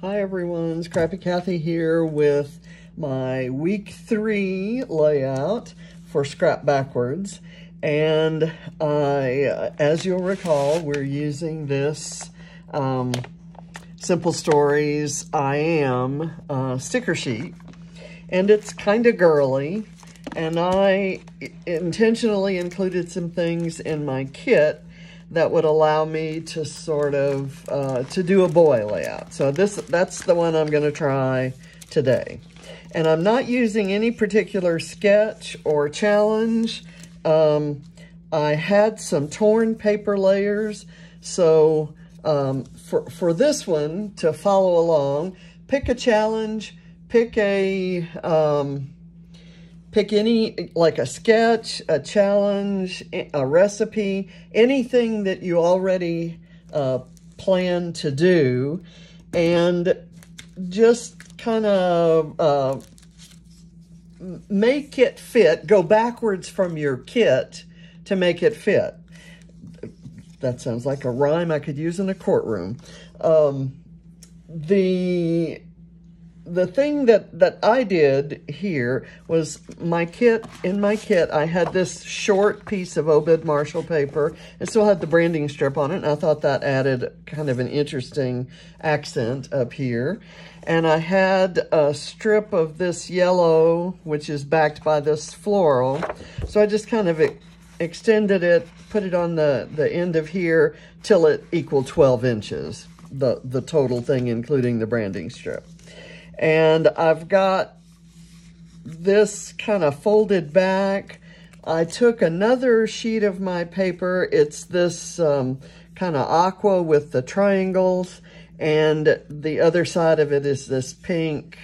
Hi everyone, Scrappy Kathy here with my week 3 layout for Scrap Backwards. And as you'll recall, we're using this Simple Stories I Am sticker sheet. And it's kind of girly. And I intentionally included some things in my kit that would allow me to sort of, to do a boy layout. So that's the one I'm gonna try today. And I'm not using any particular sketch or challenge. I had some torn paper layers. So for this one, to follow along, pick a challenge, pick any, like a sketch, a challenge, a recipe, anything that you already plan to do, and just kind of make it fit. Go backwards from your kit to make it fit. That sounds like a rhyme I could use in a courtroom. The thing that I did here was in my kit, I had this short piece of Obed Marshall paper. It still had the branding strip on it, and I thought that added kind of an interesting accent up here. And I had a strip of this yellow, which is backed by this floral. So I just kind of extended it, put it on the end of here till it equaled 12 inches, the total thing, including the branding strip. And I've got this kind of folded back. I took another sheet of my paper. It's this kind of aqua with the triangles, and the other side of it is this pink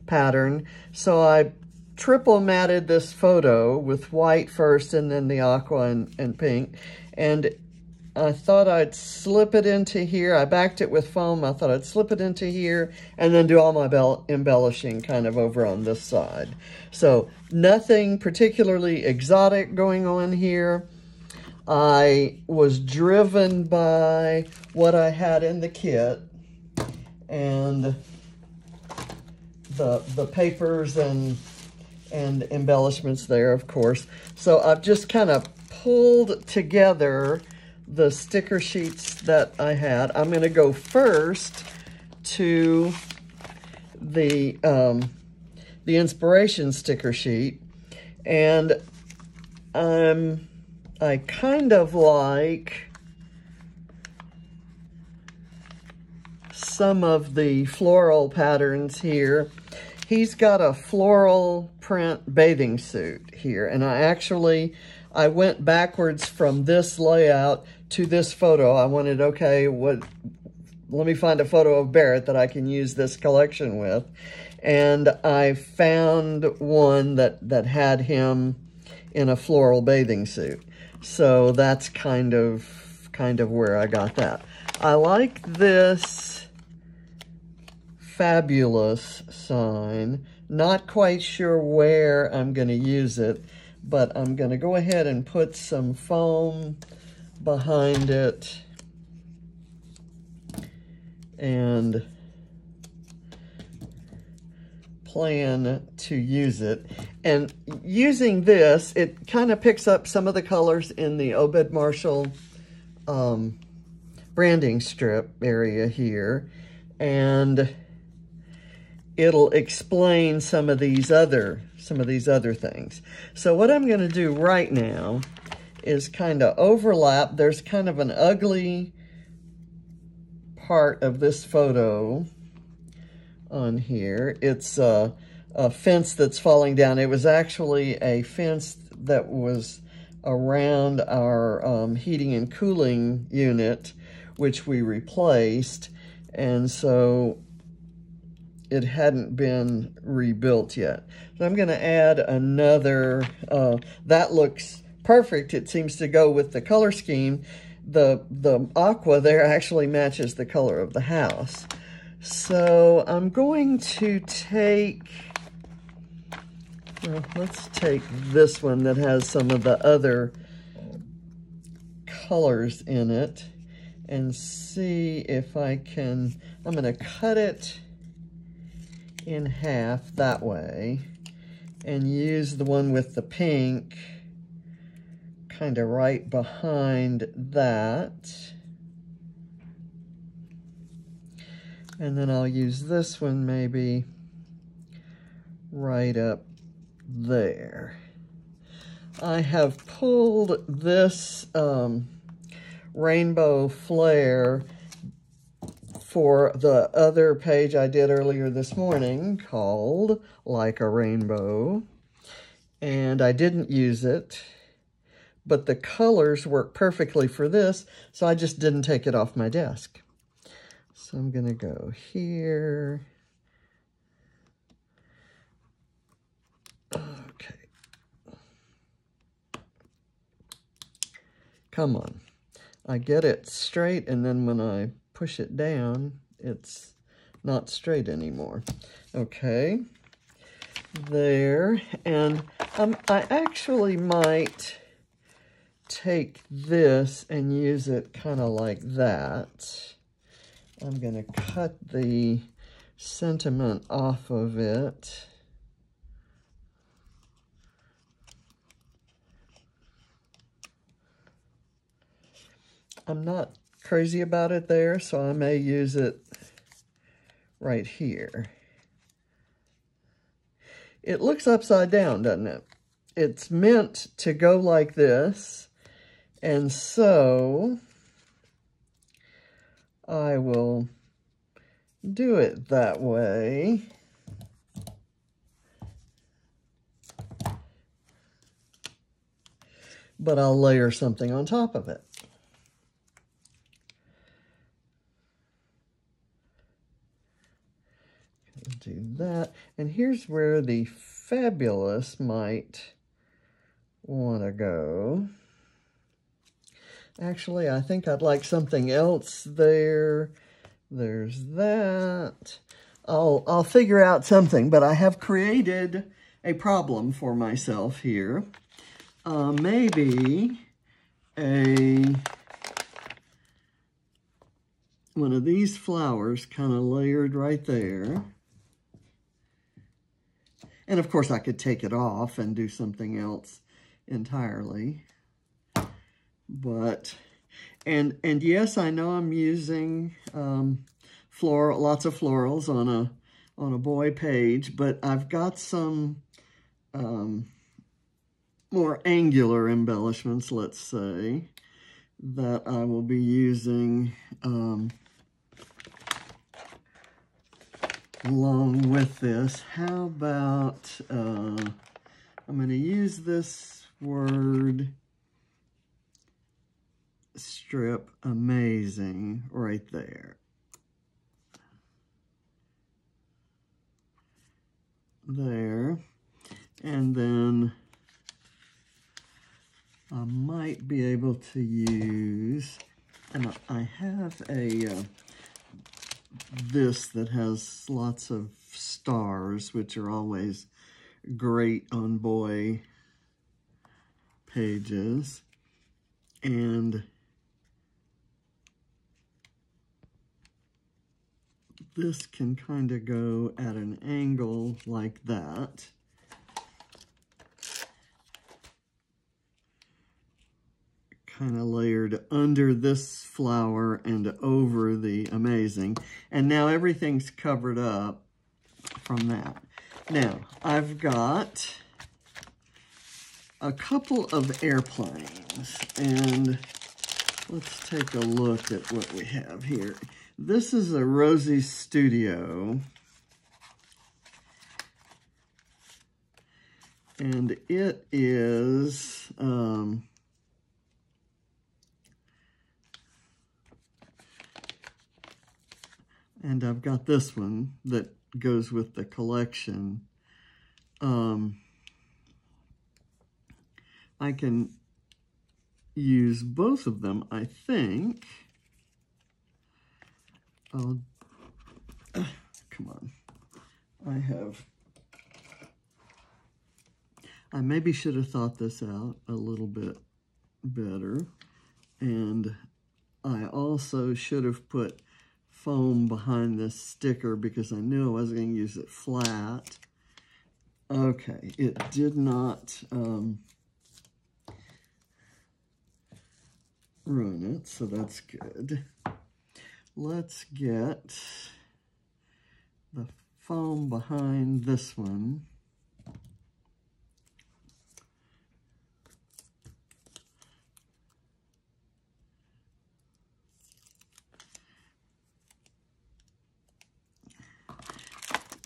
pattern. So I triple matted this photo with white first and then the aqua and pink. And I thought I'd slip it into here. I backed it with foam. I thought I'd slip it into here and then do all my embellishing kind of over on this side. So nothing particularly exotic going on here. I was driven by what I had in the kit and the papers and embellishments there, of course. So I've just kind of pulled together the sticker sheets that I had. I'm going to go first to the inspiration sticker sheet, and I kind of like some of the floral patterns here. He's got a floral print bathing suit here, and I went backwards from this layout to this photo. I wanted, okay, let me find a photo of Barrett that I can use this collection with. And I found one that had him in a floral bathing suit. So that's kind of where I got that. I like this fabulous sign. Not quite sure where I'm going to use it, but I'm going to go ahead and put some foam behind it and plan to use it. And using this, it kind of picks up some of the colors in the Obed Marshall branding strip area here, and it'll explain some of these other things. So what I'm going to do right now is kind of overlap. There's kind of an ugly part of this photo on here. It's a fence that's falling down. It was actually a fence that was around our heating and cooling unit, which we replaced, and so it hadn't been rebuilt yet. So I'm going to add another, that looks perfect. It seems to go with the color scheme. The aqua there actually matches the color of the house. So I'm going to take, well, let's take this one that has some of the other colors in it. and see if I can, I'm gonna cut it in half that way and use the one with the pink kind of right behind that. And then I'll use this one maybe right up there. I have pulled this rainbow flare for the other page I did earlier this morning called Like a Rainbow, and I didn't use it, but the colors work perfectly for this, so I just didn't take it off my desk. So I'm gonna go here. Okay. Come on. I get it straight, and then when I push it down, it's not straight anymore. Okay. There. And I actually might take this and use it kind of like that. I'm going to cut the sentiment off of it. I'm not crazy about it there, so I may use it right here. It looks upside down, doesn't it? It's meant to go like this, and so I will do it that way. But I'll layer something on top of it. Do that. And here's where the fabulous might want to go. Actually, I think I'd like something else there. There's that. I'll figure out something, but I have created a problem for myself here. Maybe one of these flowers kind of layered right there. And of course I could take it off and do something else entirely. But, and yes, I know I'm using lots of florals on a boy page, but I've got some more angular embellishments, let's say, that I will be using along with this. How about, I'm going to use this word strip amazing right there. There. And then I might be able to use, and I have this that has lots of stars, which are always great on boy pages. And this can kind of go at an angle like that. Kind of layered under this flower and over the amazing. And now everything's covered up from that. Now, I've got a couple of airplanes, and let's take a look at what we have here. This is a Rosie Studio, and it is and I've got this one that goes with the collection. I can use both of them, I think. Come on. I maybe should have thought this out a little bit better. And I also should have put foam behind this sticker because I knew I wasn't going to use it flat. Okay, it did not ruin it, so that's good. Let's get the foam behind this one.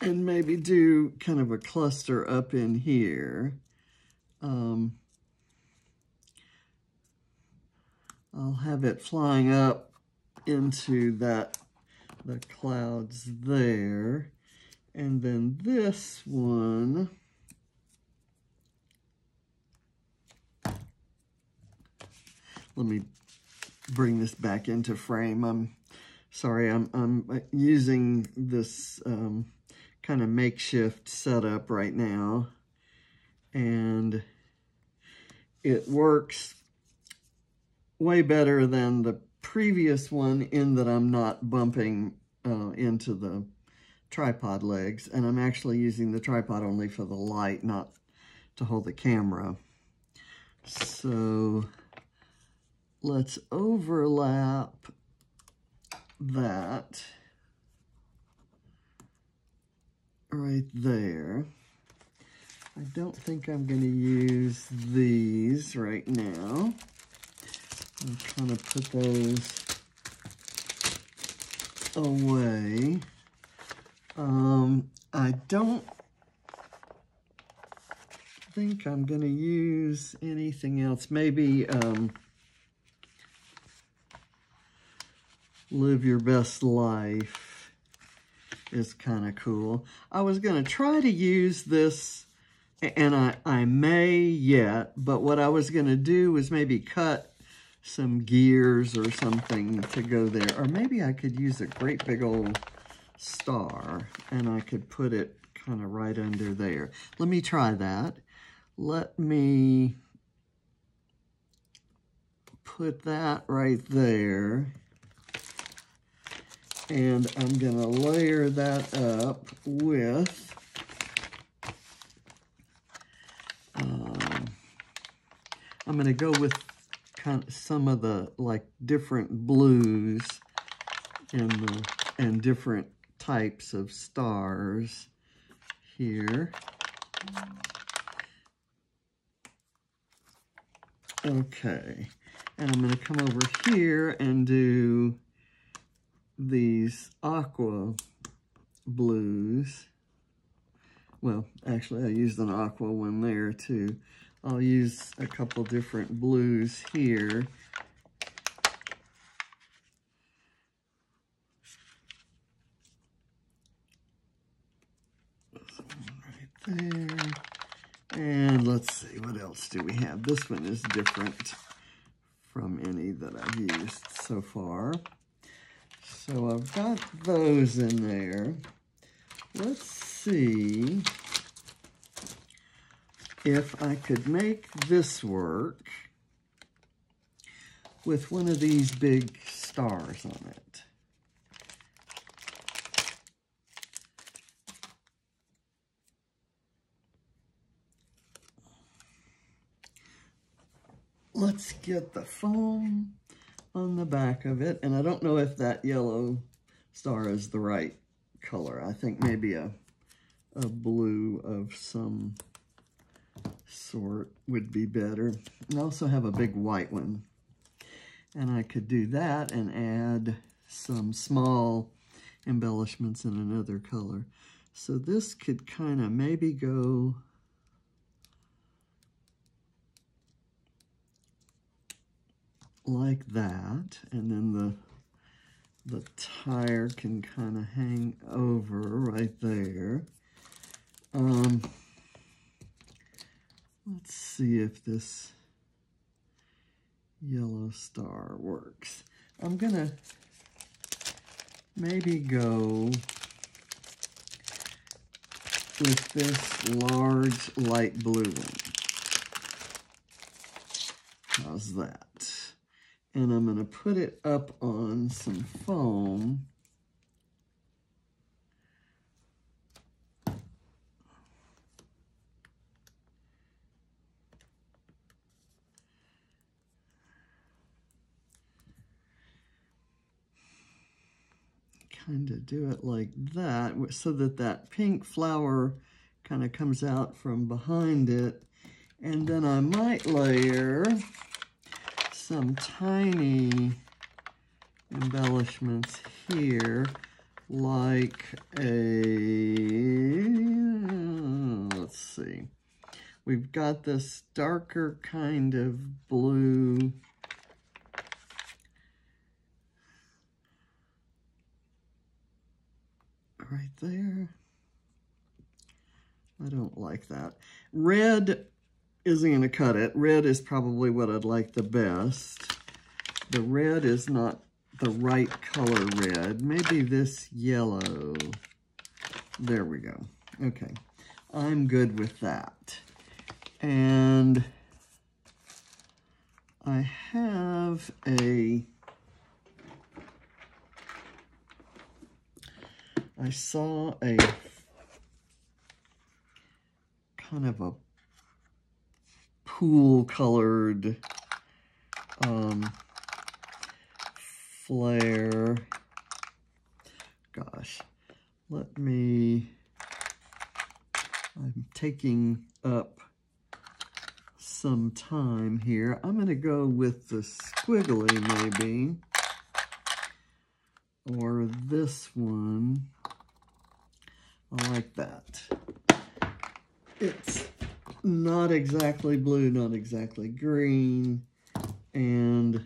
And maybe do kind of a cluster up in here. I'll have it flying up into the clouds there. And then this one, let me bring this back into frame. I'm sorry, I'm using this kind of makeshift setup right now, and it works way better than the previous one in that I'm not bumping into the tripod legs, and I'm actually using the tripod only for the light, not to hold the camera. So let's overlap that right there. I don't think I'm going to use these right now. I'll kind of put those away. I don't think I'm going to use anything else. Maybe Live Your Best Life is kind of cool. I was going to try to use this, and I may yet, but what I was going to do was maybe cut some gears or something to go there. Or maybe I could use a great big old star, and I could put it kind of right under there. Let me try that. Let me put that right there. And I'm going to layer that up with I'm going to go with kind of some of the different blues and different types of stars here. Okay, and I'm going to come over here and do these aqua blues. Well, actually, I used an aqua one there too. I'll use a couple different blues here. Right there. And let's see, what else do we have? This one is different from any that I've used so far. So I've got those in there. Let's see if I could make this work with one of these big stars on it. Let's get the foam on the back of it, and I don't know if that yellow star is the right color. I think maybe a blue of some sort would be better. I also have a big white one, and I could do that and add some small embellishments in another color. So this could kind of maybe go like that, and then the tire can kind of hang over right there. Let's see if this yellow star works. I'm gonna maybe go with this large light blue one. How's that? and I'm gonna put it up on some foam. Kind of do it like that so that that pink flower kind of comes out from behind it. And then I might layer some tiny embellishments here, like let's see, we've got this darker kind of blue. Right there. I don't like that. Red isn't going to cut it. Red is probably what I'd like the best. The red is not the right color red. Maybe this yellow. There we go. Okay. I'm good with that. And I have I saw a kind of a pool colored flare. Gosh, I'm taking up some time here. I'm gonna go with the squiggly maybe, or this one. I like that. It's not exactly blue, not exactly green, and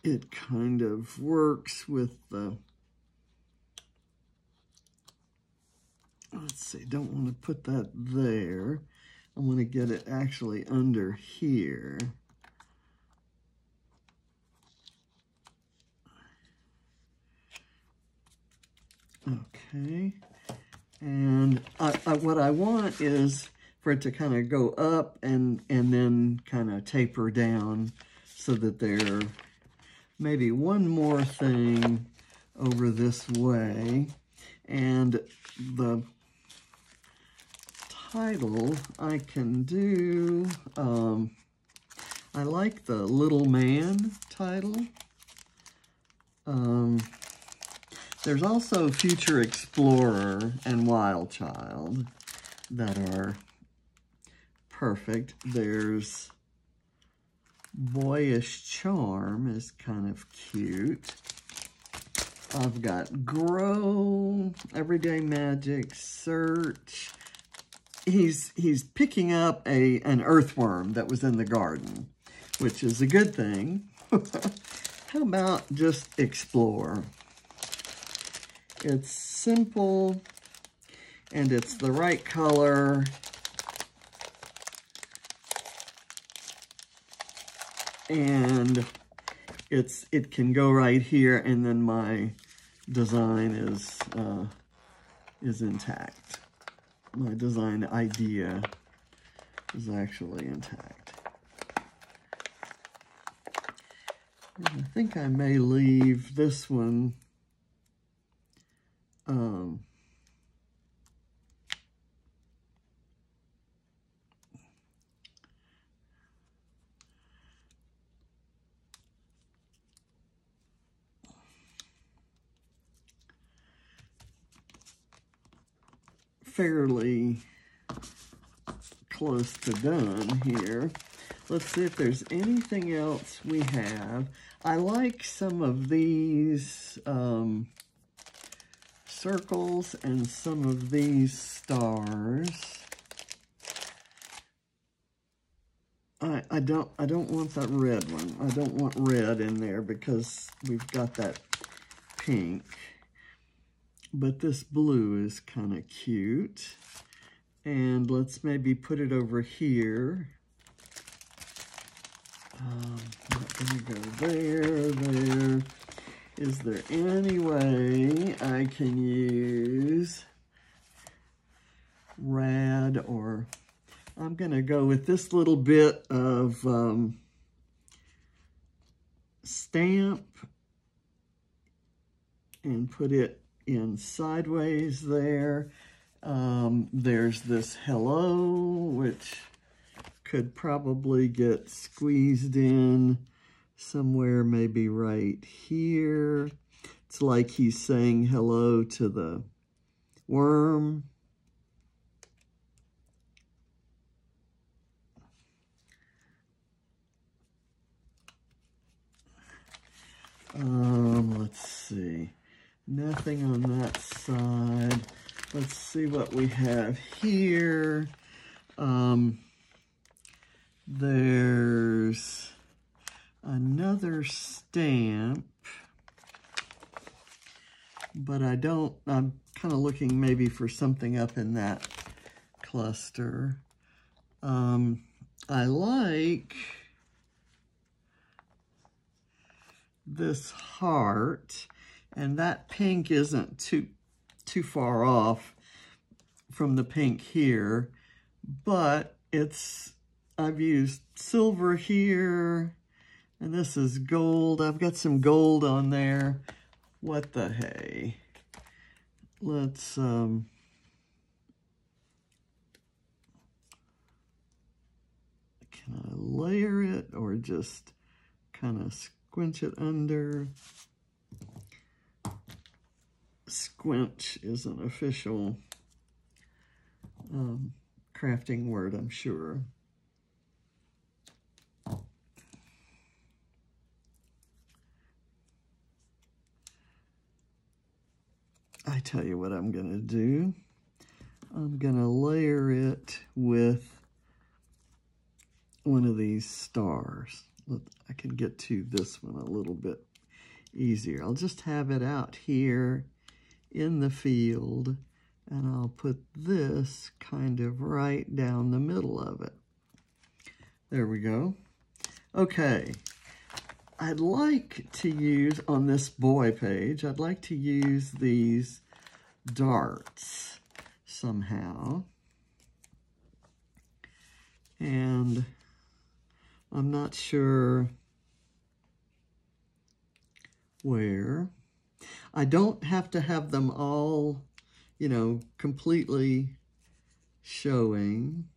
it kind of works with the, let's see, don't want to put that there. I want to get it actually under here. Okay, and what I want is for it to kind of go up and then kind of taper down so that there maybe one more thing over this way. And the title I can do, I like the Little Man title. There's also Future Explorer and Wild Child that are perfect. There's Boyish Charm is kind of cute. I've got Grow, Everyday Magic, Search. He's picking up an earthworm that was in the garden, which is a good thing. How about just Explore? It's simple, and it's the right color. And it can go right here, and then my design is intact. My design idea is actually intact. And I think I may leave this one fairly close to done here. Let's see if there's anything else we have. I like some of these circles and some of these stars. I don't want that red one. I don't want red in there because we've got that pink. But this blue is kind of cute. And let's maybe put it over here. Not gonna go there. Is there any way I can use or I'm going to go with this little bit of stamp and put it in sideways there. There's this hello, which could probably get squeezed in somewhere, maybe right here. It's like he's saying hello to the worm. Let's see. Nothing on that side. Let's see what we have here. There's another stamp, but I'm kind of looking maybe for something up in that cluster. I like this heart, and that pink isn't too far off from the pink here, but I've used silver here, and this is gold. I've got some gold on there. What the hey? Let's, can I layer it or just kind of squinch it under? Squinch is an official crafting word, I'm sure. I tell you what I'm going to do. I'm going to layer it with one of these stars. I can get to this one a little bit easier. I'll just have it out here in the field, and I'll put this kind of right down the middle of it. There we go. Okay. I'd like to use, on this boy page, I'd like to use these darts somehow. And I'm not sure where. I don't have to have them all, you know, completely showing.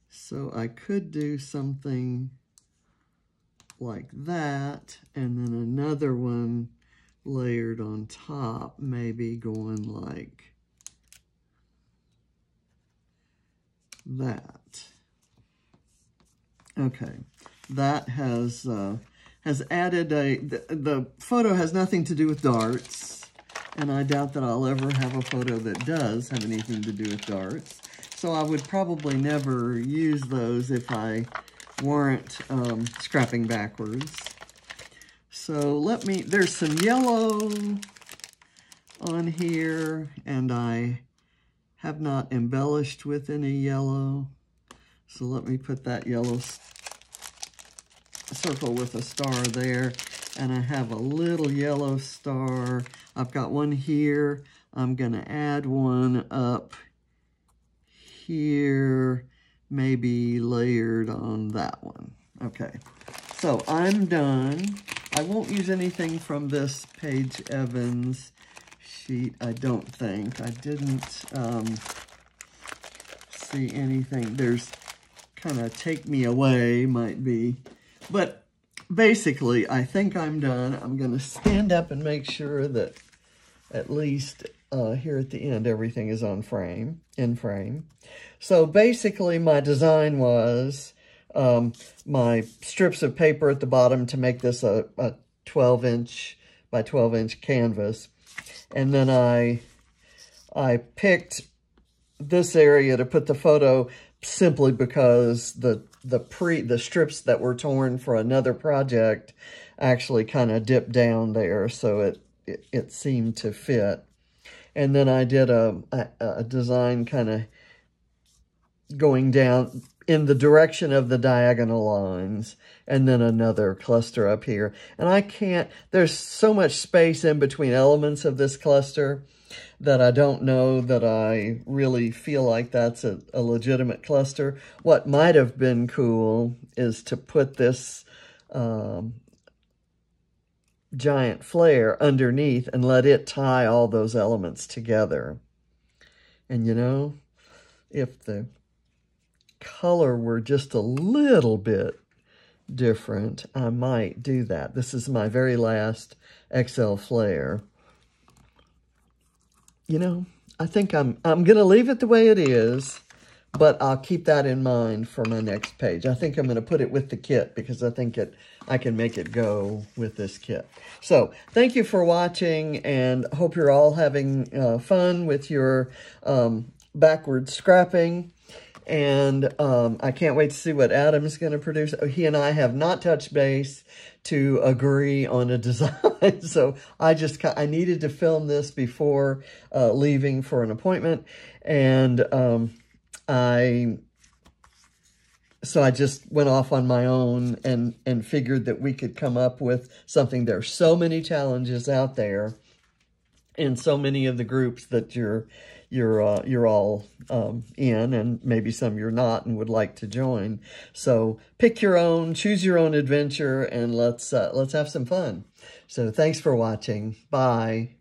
So I could do something like that, and then another one layered on top, maybe going like that. Okay, that has added the photo has nothing to do with darts, and I doubt that I'll ever have a photo that does have anything to do with darts. So I would probably never use those if I weren't scrapping backwards. So there's some yellow on here, and I have not embellished with any yellow. So let me put that yellow circle with a star there, and I have a little yellow star. I've got one here. I'm gonna add one up here, maybe layered on that one. Okay, so I'm done. I won't use anything from this Paige Evans sheet, I don't think. I didn't see anything. There's kind of Take Me Away might be. But basically, I think I'm done. I'm going to stand up and make sure that at least here at the end, everything is in frame. So basically, my design was my strips of paper at the bottom to make this a 12-inch by 12-inch canvas. And then I picked this area to put the photo simply because the strips that were torn for another project actually kind of dipped down there, so it seemed to fit. And then I did a design kind of going down in the direction of the diagonal lines, and then another cluster up here. And there's so much space in between elements of this cluster that I don't know that I really feel like that's a legitimate cluster. What might have been cool is to put this giant flare underneath and let it tie all those elements together. And you know, if the color were just a little bit different, I might do that. This is my very last XL flare. You know, I think I'm going to leave it the way it is, but I'll keep that in mind for my next page. I think I'm going to put it with the kit because I think I can make it go with this kit. So thank you for watching, and hope you're all having fun with your backward scrapping. And I can't wait to see what Adam's going to produce. He and I have not touched base to agree on a design. So I needed to film this before leaving for an appointment. And I just went off on my own and figured that we could come up with something. There are so many challenges out there in so many of the groups that you're all in, and maybe some you're not and would like to join. So pick your own, choose your own adventure, and let's have some fun. So thanks for watching. Bye.